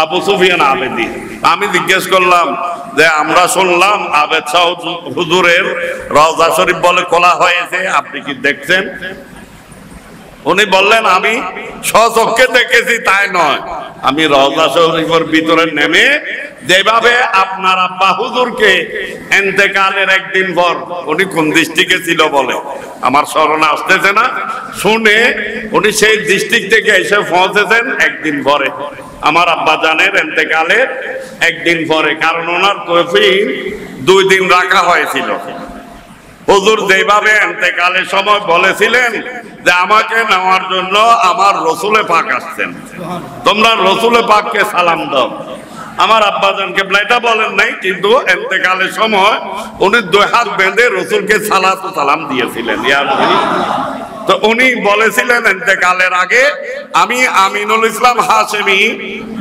আবু সুফিয়ান আবেদি। আমি জিজ্ঞেস করলাম যে আমরা শুনলাম আবেদ শাহ হুজুরের রওজা শরীফ বলে খোলা হয়েছে, আপনি কি দেখছেন? উনি বললেন আমি স্বচক্ষে দেখেছি তাই নয়, আমি রওজা শরীফের ভিতরে নেমে যেভাবে আপনার আব্বা হুজুরকে ইন্তেকালের একদিন পর, উনি কোন ডিস্ট্রিক্টে ছিল বলে আমার স্মরণে আসতেছে না, শুনে উনি সেই ডিস্ট্রিক্ট থেকে এসে পৌঁছেছেন একদিন পরে আমার আব্বা জানের ইন্তেকালের একদিন পরে, কারণ ওনার কফিন 2 দিন রাখা হয়েছিল। হুজুর যেভাবে ইন্তেকালের সময় বলেছিলেন যে আমাকে নেওয়ার জন্য আমার রসুলে পাক আসছেন, তোমরা রসুলে পাককে সালাম দাও। আমার আব্বাজান কেবলা এটা বলেন নাই, কিন্তু ইন্তেকালের সময় উনি 2 হাত বেঁধে রসুলকে সালাম দিয়েছিলেন। তো উনি বলেছিলেন ইন্তেকালের আগে, আমি আমিনুল ইসলাম হাশেমি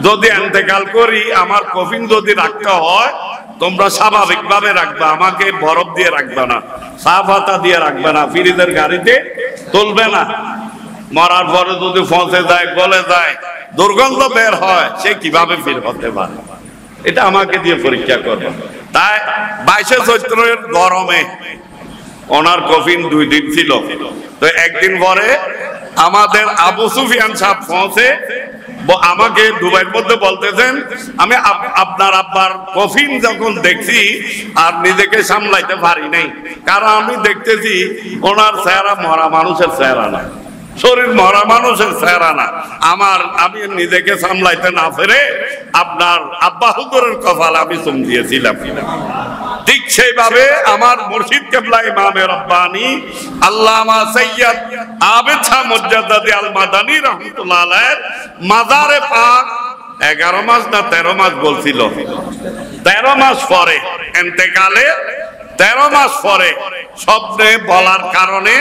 যদি ইন্তেকাল করি আমার কফিন যদি রাখতে হয় তোমরা স্বাভাবিকভাবে রাখবা, আমাকে বরফ দিয়ে রাখবে না, সাফাতা দিয়ে রাখবে না, ফ্রিজের গাড়িতে তুলবে না। মরার পরে যদি ফসে যায়, গলে যায়, দুর্গন্ধ বের হয়, সে কিভাবে ফির হতে পারে? এটা আমাকে দিয়ে পরীক্ষা করবে। তাই 22 চৈত্রের গরমে ওনার কফিন 2 দিন ছিল। তো একদিন পরে আমাদের আবু সুফিয়ান সাহেব পৌঁছে আমাকে দুবাইয়ের মধ্যে বলতেছেন, আমি আপনার আব্বার কফিন যখন দেখছি আর নিজেকে সামলাইতে পারি নাই, কারণ আমি দেখতেছি ওনার চেহারা মরা মানুষের চেহারা না, শরীর মরা মানুষের চেহারা না, আমি নিজেকে সামলাইতে না পেরে আপনার আব্বা হুজুরের কপাল আমি চুম দিয়েছিলাম। ঠিক সেইভাবে আমার মুর্শিদ কেবলা ইমামে রব্বানি আল্লামা সৈয়দ আবেদ শাহ মুজাদ্দিদ আল মাদানী রাহমাতুল্লাহ আলাইহির মাজারে পাক 11 মাস না 13 মাস বলছিল, 13 মাস পরে ইন্তেকালে 13 মাস পরে স্বপ্নে বলার কারণে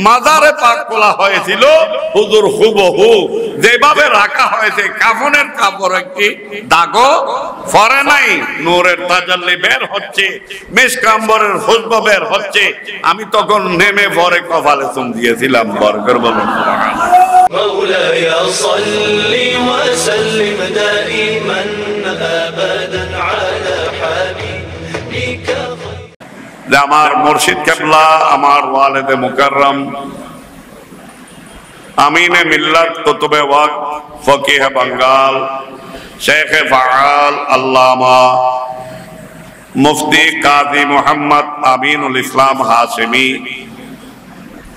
মাজারে পাক খোলা হয়েছিল। হুজুর হুবহু যেভাবে রাখা হয়েছে, কাফনের কাপড় একটি দাগও পরে নাই, নূরের তাজাল্লি বের হচ্ছে, মিশকাম্বরের খুশবু বের হচ্ছে। আমি তখন নেমে পরে কপালে চুম দিয়েছিলাম। বরকর বলুন مولاي صل وسلم دائما ابدا على حبيبك। আমার মুর্শিদ কেবলা, আমার ওয়ালিদে মুকাররম, আমিনে মিল্লাত, কুতুবে ওয়াক্ত, ফকিহ বাঙ্গাল, শেখে ফাআল, আল্লামা মুফতি কাজী মুহাম্মদ আমিনুল ইসলাম হাশেমি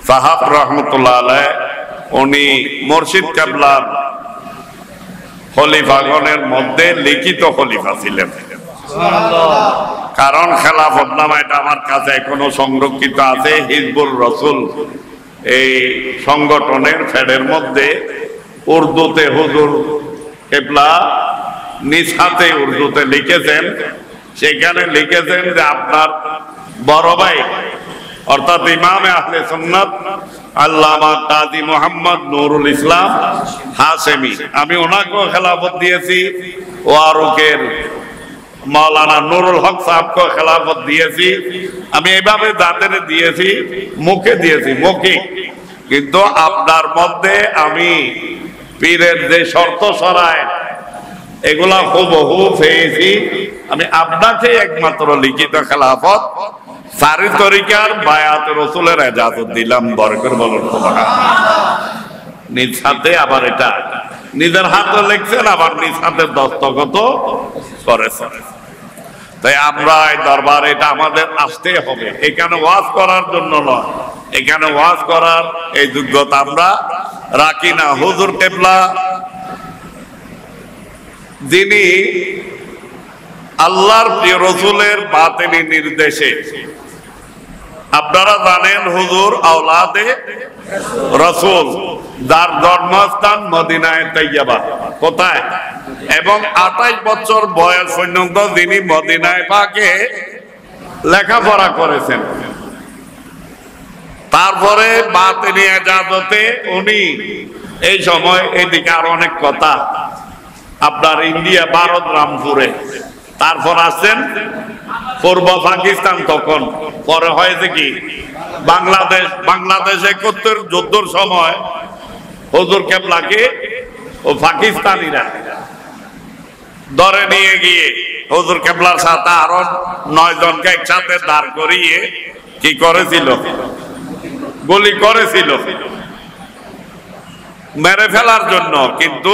সাহাব রহমতুল্লাহ আলাইহ, উনি মুর্শিদ কেবলার খলিফাগণের মধ্যে লিখিত খলিফা ছিলেন। কারণ খেলাফতনামা এটা আমার কাছে এখনো সংরক্ষিত আছে। হিজবুর রসুল এই সংগঠনের ফেডের মধ্যে উর্দুতে হুজুর কেবলা নিজ হাতে উর্দুতে লিখেছেন, সেখানে লিখেছেন যে আপনার বড় ভাই অর্থাৎ ইমামে আহলে সুন্নাত আল্লামা কাজী মুহাম্মদ নুরুল ইসলাম হাশেমি, আমি ওনাকেও খেলাফত দিয়েছি, ওয়ারুকের মাওলানা নুরুল হক সাহেবকে খেলাফত দিয়েছি। আমি এইভাবে যাদের দিয়েছি, মুখে দিয়েছি, মুখে। কিন্তু আপনার মধ্যে আমি পীরের যে শর্ত সরায় এগুলা হুবহু পেয়েছি। আমি আপনাকে একমাত্র লিখিত খেলাফত সারি তরিকার বায়াত রসুলের এজাজত দিলাম। বরকর বলুন নিজ হাতে, আবার এটা নিজের হাতে লিখছেন, আবার নিজ হাতে দস্তখত করেছেন। তাই আমরা এই দরবারে এটা আমাদের আসতে হবে, এখানে ওয়াজ করার জন্য নয়, এখানে ওয়াজ করার এই যোগ্যতা আমরা রাখি না। হুজুর কেবলা যিনি আল্লাহর প্রিয় রসুলের বাতিনি নির্দেশে, আপনারা জানেন হুজুর আওলাদে রসুল, যার জন্মস্থান মদিনায়ে তৈয়বা। কোথায়? এবং 28 বছর বয়স পর্যন্ত যিনি মদিনায় পাকে লেখাপড়া করেছেন। তারপরে বাতিনি এজাজতে উনি এই সময়, এদিকে আর অনেক কথা, আপনার ইন্ডিয়া, ভারত, রামপুরে, তারপর আসছেন পূর্ব পাকিস্তান, তখন পরে হয়েছে কি বাংলাদেশ 71 যুদ্ধের সময় হুজুর কেবলাকে ও পাকিস্তানিরা ধরে নিয়ে গিয়ে হুজুর কেবলার সাথে আরো 9 জনকে একসাথে দাঁড় করিয়ে কি করেছিল? গুলি করেছিল মেরে ফেলার জন্য, কিন্তু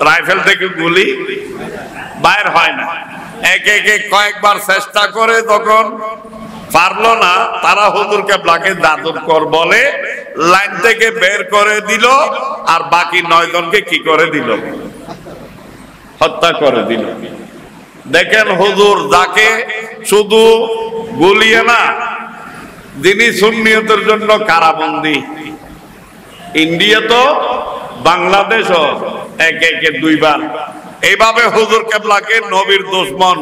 রাইফেল থেকে গুলি বাইর হয় না। একে একে কয়েকবার চেষ্টা করে তখন পারলো না, তারা হুজুর কেবলাকে জাদুকর বলে লাইন থেকে বের করে দিল, আর বাকি 9 জনকে কি করে দিল? হত্যা করে দিল। দেখেন হুজুর যাকে শুধু গুলিয়ে না, যিনি সুন্নিয়তের জন্য কারাবন্দী, ইন্ডিয়া তো বাংলাদেশও একে একে 2 বার এইভাবে হুজুর কেবলাকে নবীর দুশমন,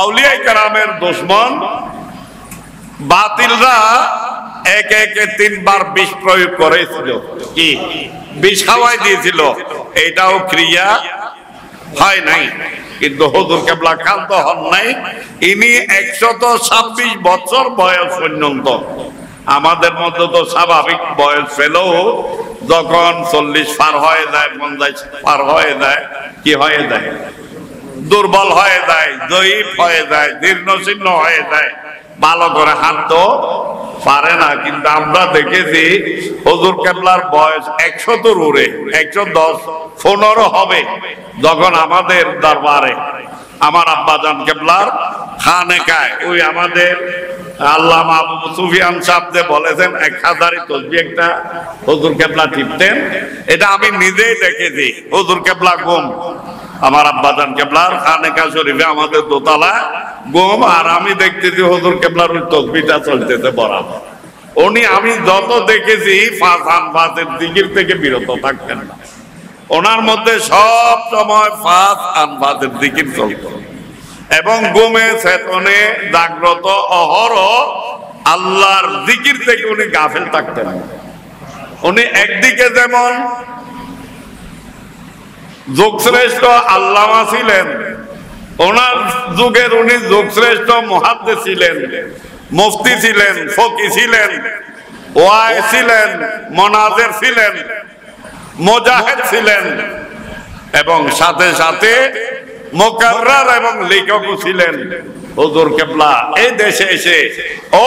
আউলিয়া কেরামের দুশমন বাতিলরা একে একে 3 বার বিষ প্রয়োগ করেছিল। কি বিষ খাওয়াই দিয়েছিল, এটাও ক্রিয়া হয় নাই। কিন্তু হুজুর কেবলা ক্ষান্ত হন নাই। ইনি 126 বছর বয়স পর্যন্ত, আমাদের মধ্যে তো স্বাভাবিক বয়স পেলেও যখন 40 পার হয়ে যায়, 50 পার হয়ে যায়, কি হয়ে যায়? দুর্বল হয়ে যায়, জয়ীফ হয়ে যায়, জীর্ণশীর্ণ হয়ে যায়, ভালো করে হাঁটতে পারে না। কিন্তু আমরা দেখেছি হুজুর কেবলার বয়স 100 উড়ে, 110, 15 হবে যখন আমাদের দরবারে আমার আব্বাজান কেবলার খানেকায় ওই আমাদের আল্লামা আবু সুফিয়ান সাহেব যে বলেছেন 1000 তসবিহ একটা হুজুর কেবলা টিপতেন, এটা আমি নিজেই দেখেছি। হুজুর কেবলা ঘুম, আমার আব্বাজান কেবলার খানেকা শরীফে আমাদের দোতলা ঘুম, আর আমি দেখতেছি হুজুর কেবলার ওই তসবিহটা চলতেছে বরাবর। উনি আমি যত দেখেছি ফাঁসের জিকির থেকে বিরত থাকতেন না। ওনার মধ্যে সব সময় ফাঁসের জিকির চলত, এবং ঘুমে চেতনে জাগ্রত অহরহ আল্লাহর জিকির থেকে উনি গাফেল থাকতেন না। উনি একদিকে যেমন যুগশ্রেষ্ঠ আল্লামা ছিলেন, ওনার যুগের উনি যুগশ্রেষ্ঠ মুহাদ্দিস ছিলেন, মুফতি ছিলেন, ফকি ছিলেন, ওয়াই ছিলেন, মুনাজির ছিলেন, মুজাহিদ ছিলেন, এবং সাথে সাথে মুকাররার এবং লেখকও ছিলেন। হুজুর কেবলা এই দেশে এসে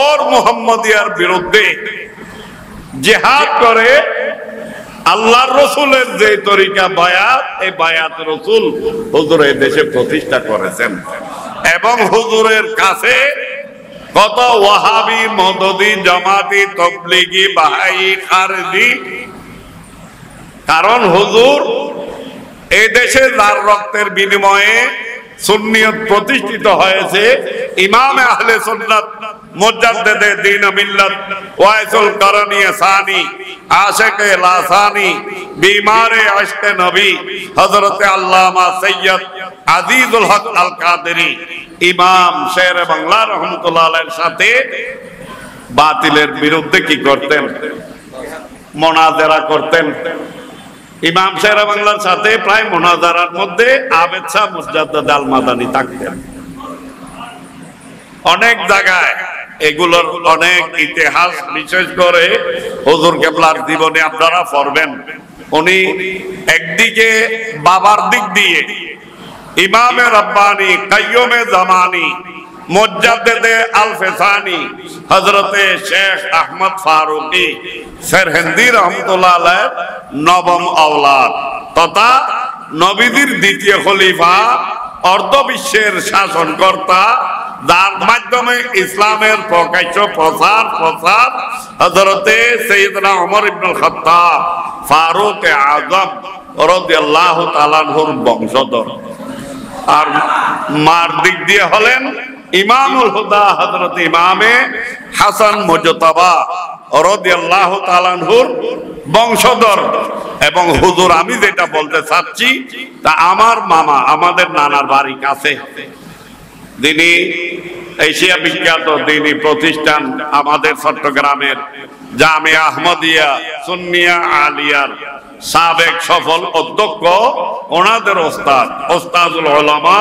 ওর মুহাম্মদিয়ার বিরুদ্ধে জিহাদ করে আল্লাহর রসুলের যে তরিকা বায়াত, এই বায়াত রসুল হুজুর এই দেশে প্রতিষ্ঠা করেছেন। এবং হুজুরের কাছে কত ওয়াহাবি, মদদি, জামাতি, তবলিগি, বাহাই, খারজি, কারণ হুজুর এই দেশে যার রক্তের বিনিময়ে সুন্নিয়ত প্রতিষ্ঠিত হয়েছে, ইমাম আহলে সুন্নাত মুজাদ্দিদে দ্বীন মিল্লাত ওয়াইসুল করনী সানি আশিকে লাসানি বিমারে ইশকে নবী হযরত আল্লামা সৈয়দ আজিজুল হক আল কাদেরী ইমাম শের বাংলা রাহমাতুল্লাহ আলাইহির সাথে বাতিলের বিরুদ্ধে কি করতেন? মুনাজারা করতেন। ইমাম শের বাংলার সাথে প্রায় মুনাজারার মধ্যে আবেদ শাহ মুজাদ্দিদ আল মাদানী থাকতেন। অনেক জায়গায় এগুলোর অনেক ইতিহাস, বিশেষ করে হুজুর কেবলার জীবনে আপনারা পড়বেন। উনি একদিকে বাবার দিক দিয়ে ইমামে রব্বানি, কাইয়ুমে জামানি, মুজাদ্দিদে আল ফেসানি হযরতে শেখ আহমদ ফারুকি সেরহিন্দি রাহমাতুল্লাহ আলাইহি নবম আওলাদ তথা নবীদের দ্বিতীয় খলিফা, অর্ধ বিশ্বের শাসনকর্তা, যার মাধ্যমে ইসলামের প্রকাশ্য প্রচার হযরতে সাইয়েদনা ওমর ইবনুল খাত্তাব ফারুক আযম রাদিয়াল্লাহু তাআলা আনহুর বংশধর। আর মার দিক দিয়ে হলেন ইমামুল হুদা হযরত ইমামে হাসান মুজতাবা রাদিয়াল্লাহু তাআলা আনহুর বংশধর। এবং হুজুর আমি যেটা বলতে চাচ্ছি তা আমার মামা, আমাদের নানার বাড়ি কাছে, যিনি এশিয়া বিখ্যাত দ্বীনি প্রতিষ্ঠান আমাদের চট্টগ্রামের জামিয়া আহমদিয়া সুন্নিয়া আলিয়ার সাবেক সফল অধ্যক্ষ, ওনাদের ওস্তাদুল উলামা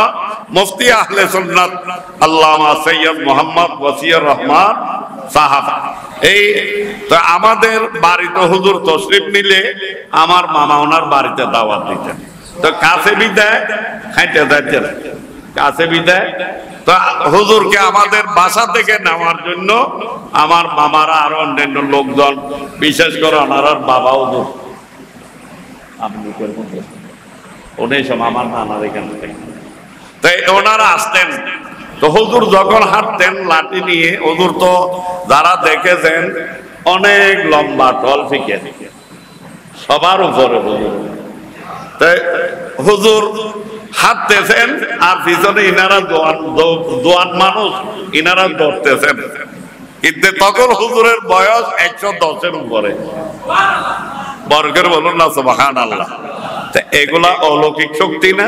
মুফতি আহলে সুন্নাত আল্লামা সৈয়দ মোহাম্মদ ওয়াসিউর রহমান সাহাব। এই তো আমাদের বাড়িতে হুজুর তশরিফ নিলে আমার মামা ওনার বাড়িতে দাওয়াত দিতেন। তো কাছে বিদায় খাইতে যাচ্ছেন, কাছে বিদায়। তো হুজুরকে আমাদের বাসা থেকে নেওয়ার জন্য আমার মামারা আর অন্যান্য লোকজন, বিশেষ করে ওনার বাবা হুজুর, আপনি উনি সব আমার নানার এখানে থেকে, তাই ওনারা আসতেন। তো হুজুর যখন হাঁটতেন লাঠি নিয়ে, হুজুর তো যারা দেখেছেন অনেক লম্বা টল ফিকে, সবার উপরে হুজুর। তাই হুজুর হাঁটতেছেন আর পিছনে ইনারা দোয়ান মানুষ, ইনারা দৌড়তেছেন। কিন্তু তখন হুজুরের বয়স 110-এর উপরে। বর্গের বলুন না সুবহানাল্লাহ। এগুলা অলৌকিক শক্তি না?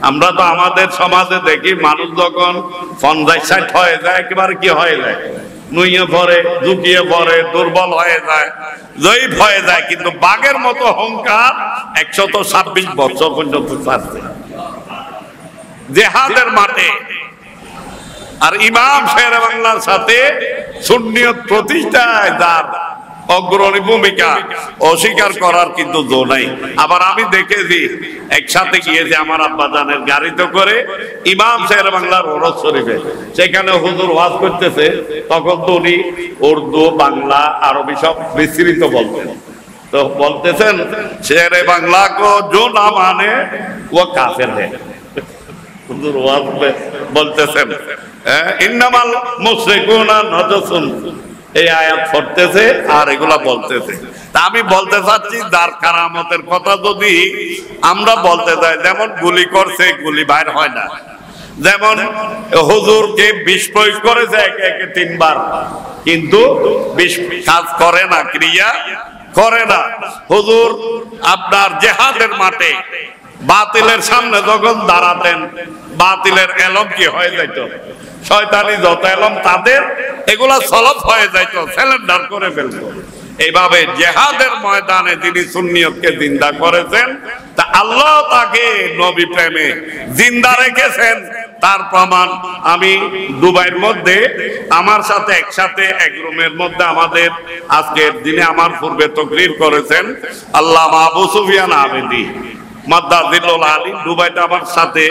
আমরা তো আমাদের সমাজে দেখি মানুষ যখন 50-60 হয়ে যায় একেবারে কি হয়ে যায়, নুইয়ে পড়ে, ঝুঁকিয়ে পড়ে, দুর্বল হয়ে যায়, জয়ীফ হয়ে যায়। কিন্তু বাঘের মতো অহংকার 126 বছর পর্যন্ত থাকছে জিহাদের মাঠে। আর ইমাম শেরে বাংলার সাথে সুন্নিয়ত প্রতিষ্ঠায় যার অগ্রণী ভূমিকা, অস্বীকার করার কিন্তু জো নাই। আবার আমি দেখেছি একসাথে গিয়েছে আমার আব্বাজানের গাড়িতে করে ইমাম শেরে বাংলার ওরস শরীফে, সেখানে হুজুর ওয়াজ করতেছে। তখন তো উনি উর্দু, বাংলা, আরবি সব বিস্তৃত বলতেন। তো বলতেছেন শেরে বাংলা কো জো না মানে ও কাফের হ্যায়। হুজুর ওয়াজ বলতেছেন ইন্নামাল মুশরিকুনা নাজাসুন, এই আয়াত পড়তেছে আর এগুলা বলতেছে। তা আমি বলতে চাচ্ছি যার কারামতের কথা যদি আমরা বলতে যাই, যেমন গুলি করছে গুলি বাইর হয় না, যেমন হুজুরকে বিষ প্রয়োগ করেছে একে একে 3 বার, কিন্তু বিষ কাজ করে না, ক্রিয়া করে না। হুজুর আপনার জিহাদের মাঠে বাতিলের সামনে যখন দাঁড়াতেন, বাতিলের এলম কি হয়ে যাইত, শয়তানি যত এলম তাদের এগুলা সলভ হয়ে যাইত, সিলিন্ডার করে ফেলতো। এইভাবে জিহাদের ময়দানে তিনি সুন্নিয়তকে জিন্দা করেছেন। তা আল্লাহ তাকে নবী প্রেমে জিন্দা রেখেছেন, তার প্রমাণ আমি দুবাইয়ের মধ্যে আমার সাথে একসাথে এক রুমের মধ্যে আমাদের আজকের দিনে আমার পূর্বে তাকরীর করেছেন আল্লামা আবু সুফিয়ান আবেদী মাদ্দাজিল্লুল আলী, দুবাইতে আমার সাথে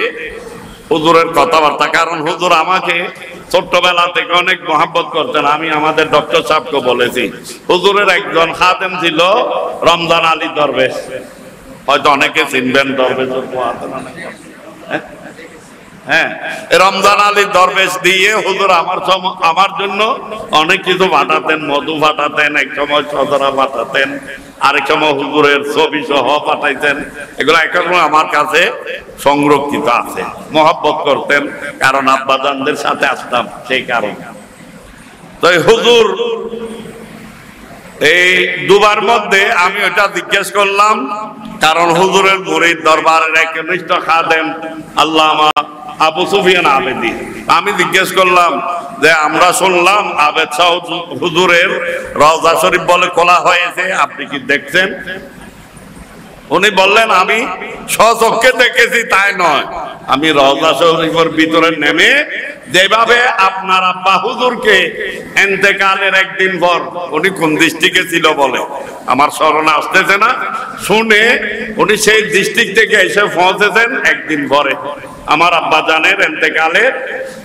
হুজুরের কথাবার্তা। কারণ হুজুর আমাকে ছোট্টবেলা থেকে অনেক মহব্বত করতেন। আমি আমাদের ডক্টর সাহেবকে বলেছি, হুজুরের একজন খাদেম ছিল রমজান আলী দরবেশ, হয়তো অনেকে চিনবেন দরবেশ। হ্যাঁ, রমজান আলী দরবেশ দিয়ে হুজুর আমার জন্য অনেক কিছু পাঠাতেন, মধু পাঠাতেন, এক সময় সদরা পাঠাতেন, আরেক সময় হুজুরের ছবি সহ পাঠাইতেন। এগুলো এখনো আমার কাছে সংরক্ষিত আছে। মহব্বত করতেন কারণ আব্বাজানদের সাথে আসতাম, সেই কারণে। তো হুজুর এই দুবার মধ্যে আমি ওটা জিজ্ঞেস করলাম, কারণ হুজুরের মুরিদ দরবারের একনিষ্ঠ খাদেম আল্লামা আবু সুফিয়ান আবেদী। আমি জিজ্ঞেস করলাম যে আমরা শুনলাম আবেদ শাহ হুজুরের রওজা শরীফ বলে খোলা হয়েছে, আপনি কি দেখছেন? উনি বললেন আমি স্বচক্ষে দেখেছি তাই নয়, আমি রওজা শরীফের ভিতরে নেমে যেভাবে আপনার আব্বা হুজুরকে ইন্তেকালের একদিন পর, উনি কোন ডিস্ট্রিক্টে ছিল বলে আমার স্মরণে আসতেছে না, শুনে উনি সেই ডিস্ট্রিক্ট থেকে এসে পৌঁছেছেন একদিন পরে আমার আব্বা জানের ইন্তেকালের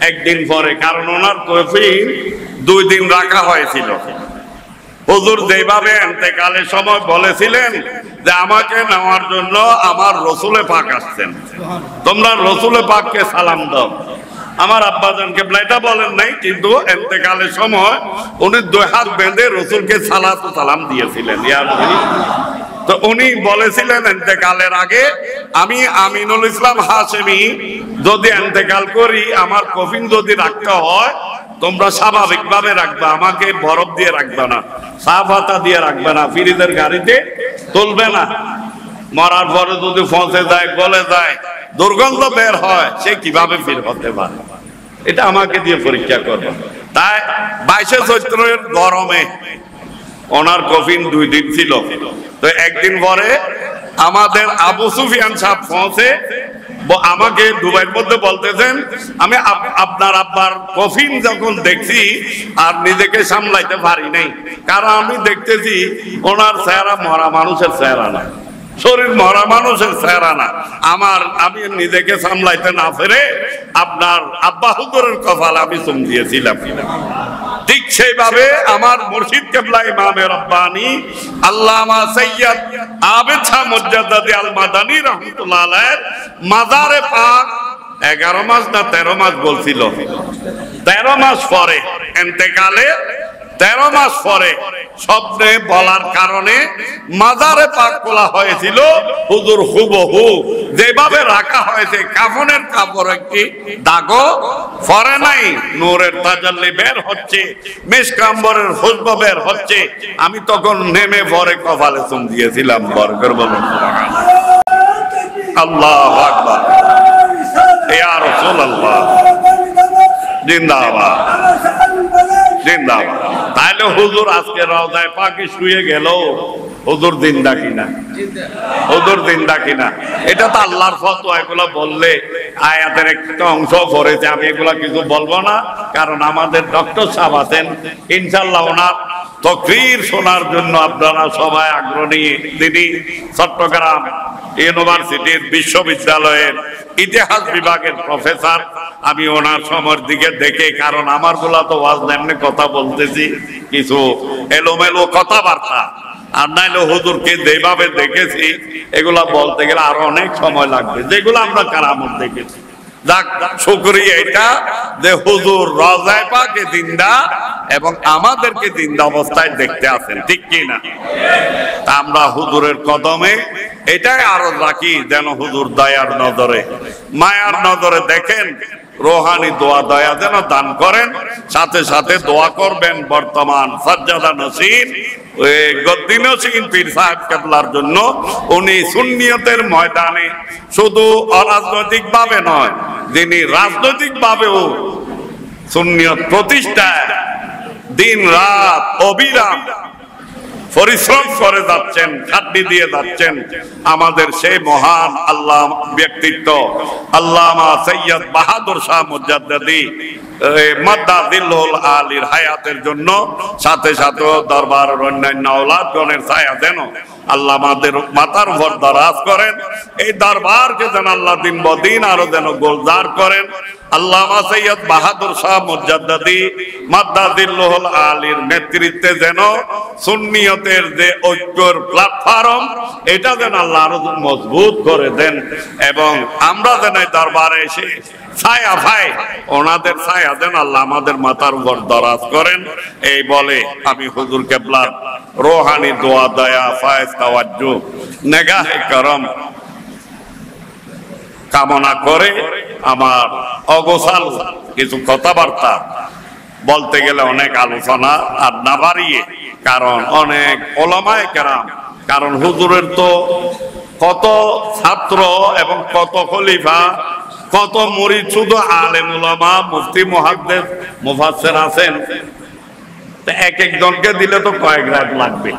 একদিন পরে। কারণ ওনার কফিন 2 দিন রাখা হয়েছিল। হুজুর যেভাবে ইন্তেকালের সময় বলেছিলেন যে আমাকে নেওয়ার জন্য আমার রসুলে পাক আসছেন, তোমরা রসুলে পাককে সালাম দাও। আমার আব্বাজানকে এটা বলেন নাই, কিন্তু ইন্তেকালের সময় উনি 2 হাত বেঁধে রসুলকে সালাম দিয়েছিলেন। তো উনি বলেছিলেন ইন্তেকালের আগে, আমি আমিনুল ইসলাম হাশেমি যদি ইন্তেকাল করি আমার কফিন যদি রাখতে হয় তোমরা স্বাভাবিকভাবে রাখবা, আমাকে বরফ দিয়ে রাখবে না, সাফ হাতা দিয়ে রাখবে না, ফ্রিজের গাড়িতে তুলবে না। মরার পরে যদি পৌঁছে যায়, গলে যায়, দুর্গন্ধ বের হয়, সে কিভাবে ফির হতে পারে? এটা আমাকে দিয়ে পরীক্ষা করবে। তাই 22শে চৈত্রের গরমে ওনার কফিন 2 দিন ছিল। তো একদিন পরে আমাদের আবু সুফিয়ান সাহেব পৌঁছে আমাকে দুবাইয়ের মধ্যে বলতেছেন, আমি আপনার আব্বার কফিন যখন দেখছি আর নিজেকে সামলাইতে পারি নাই, কারণ আমি দেখতেছি ওনার চেহারা মরা মানুষের চেহারা না, শরীর মরা মানুষের চেহারা না। আমি নিজেকে সামলাইতে না পেরে আপনার আব্বা হুজুরের কপাল আমি চুম দিয়েছিলাম। ঠিক সেইভাবে আমার মুর্শিদ কেবলা ইমামে রব্বানি আল্লামা সৈয়দ আবেদ শাহ মুজাদ্দিদ আল মাদানী রাহমাতুল্লাহ আলাইহির মাজারে পাক 11 মাস না 13 মাস বলছিল, 13 মাস পরে ইন্তেকালে 13 মাস পরে স্বপ্নে বলার কারণে মাজারে পাক খোলা হয়েছিল। হুজুর হুবহু যেভাবে রাখা হয়েছে কাফনের কাপড় একটি দাগও পরে নাই, নূরের তাজাল্লি বের হচ্ছে, মিশকাম্বরের খুশবু বের হচ্ছে। আমি তখন নেমে পরে কপালে চুম দিয়েছিলাম। বরকর বলুন আল্লাহু আকবার, ইয়া রাসূলুল্লাহ জিন্দাবাদ জিন্দাবাদ। তাহলে হুজুর আজকে রওজায়ে পাকে শুয়ে গেল, হুজুর জিন্দা কিনা? হুজুর জিন্দা কিনা? এটা তো আল্লাহর ফতোয়া। এগুলো বললে আয়াতের একটা অংশ পড়েছে, আমি এগুলা কিছু বলবো না, কারণ আমাদের ডক্টর সাহেব আছেন, ইনশাআল্লাহ ওনার তাকরীর শোনার জন্য আপনারা সবাই আগ্রহী। তিনি চট্টগ্রাম ইউনিভার্সিটির বিশ্ববিদ্যালয়ের ইতিহাস বিভাগের প্রফেসর। আমি ওনার সময়ের দিকে দেখে, কারণ আমার গুলা তো ওয়াজ এমনি কথা বলতেছি, কিছু এলোমেলো কথাবার্তা, আর নাইলে হুজুরকে যেভাবে দেখেছি এগুলা বলতে গেলে আরো অনেক সময় লাগবে, যেগুলো আমরা কারামত দেখেছি। যাক, শুকরিয়া এটা যে হুজুর রওজায়ে পাকে জিন্দা এবং আমাদেরকে জিন্দা অবস্থায় দেখতে আছেন, ঠিক কি না? আমরা হুজুরের কদমে এটাই আরো রাখি, যেন হুজুর দয়ার নজরে মায়ার নজরে দেখেন, রোহানি দোয়া দয়া যেন দান করেন। সাথে সাথে দোয়া করবেন বর্তমান সাজ্জাদা নসীন গদ্দি নসীন পীর সাহেব কেবলার জন্য। উনি সুন্নিয়তের ময়দানে শুধু অরাজনৈতিক ভাবে নয়, যিনি রাজনৈতিক ভাবেও সুন্নিয়ত প্রতিষ্ঠায় দিন রাত অবিরাম পরিশ্রম করে যাচ্ছেন, খাটনি দিয়ে যাচ্ছেন। আমাদের সেই মহান আল্লাহ ব্যক্তিত্ব আল্লামা সৈয়দ বাহাদুর শাহ মুজাদ্দিদি মাদ্দাদিল্লুল আলীর হায়াতের জন্য, সাথে সাথে দরবারের অন্যান্য আওলাদগণের ছায়া যেন আল্লাহ আমাদের মাথার উপর দরাজ করেন। এই দরবারকে যেন আল্লাহ দিন বদিন আরো যেন গোলজার করেন। আল্লামা সৈয়দ বাহাদুর শাহ মুজাদ্দিদি মাদ্দাদিল্লুল আলীর নেতৃত্বে যেন সুন্নিয়তের যে ঐক্যর প্ল্যাটফর্ম, এটা যেন আল্লাহ আরো মজবুত করে দেন, এবং আমরা যেন দরবারে এসে ছায়া পাই, ওনাদের ছায়া যেন আল্লাহ আমাদের মাথার উপর দরাজ করেন। এই বলে আমি হুজুর কেবলার রোহানি দোয়া দয়া ফায়েজ তাওয়াজ্জু নেগাহে করম কামনা করে আমার অগোছাল কিছু কথাবার্তা বলতে গেলে অনেক আলোচনা আর না বাড়িয়ে, কারণ অনেক ওলামায়ে কেরাম, কারণ হুজুরের তো কত ছাত্র এবং কত খলিফা, কত মুরিদ, শুধু আলেম উলামা মুফতি মুহাদ্দিস মুফাসসির আছেন, এক একজনকে দিলে তো কয়েক রাত লাগবে।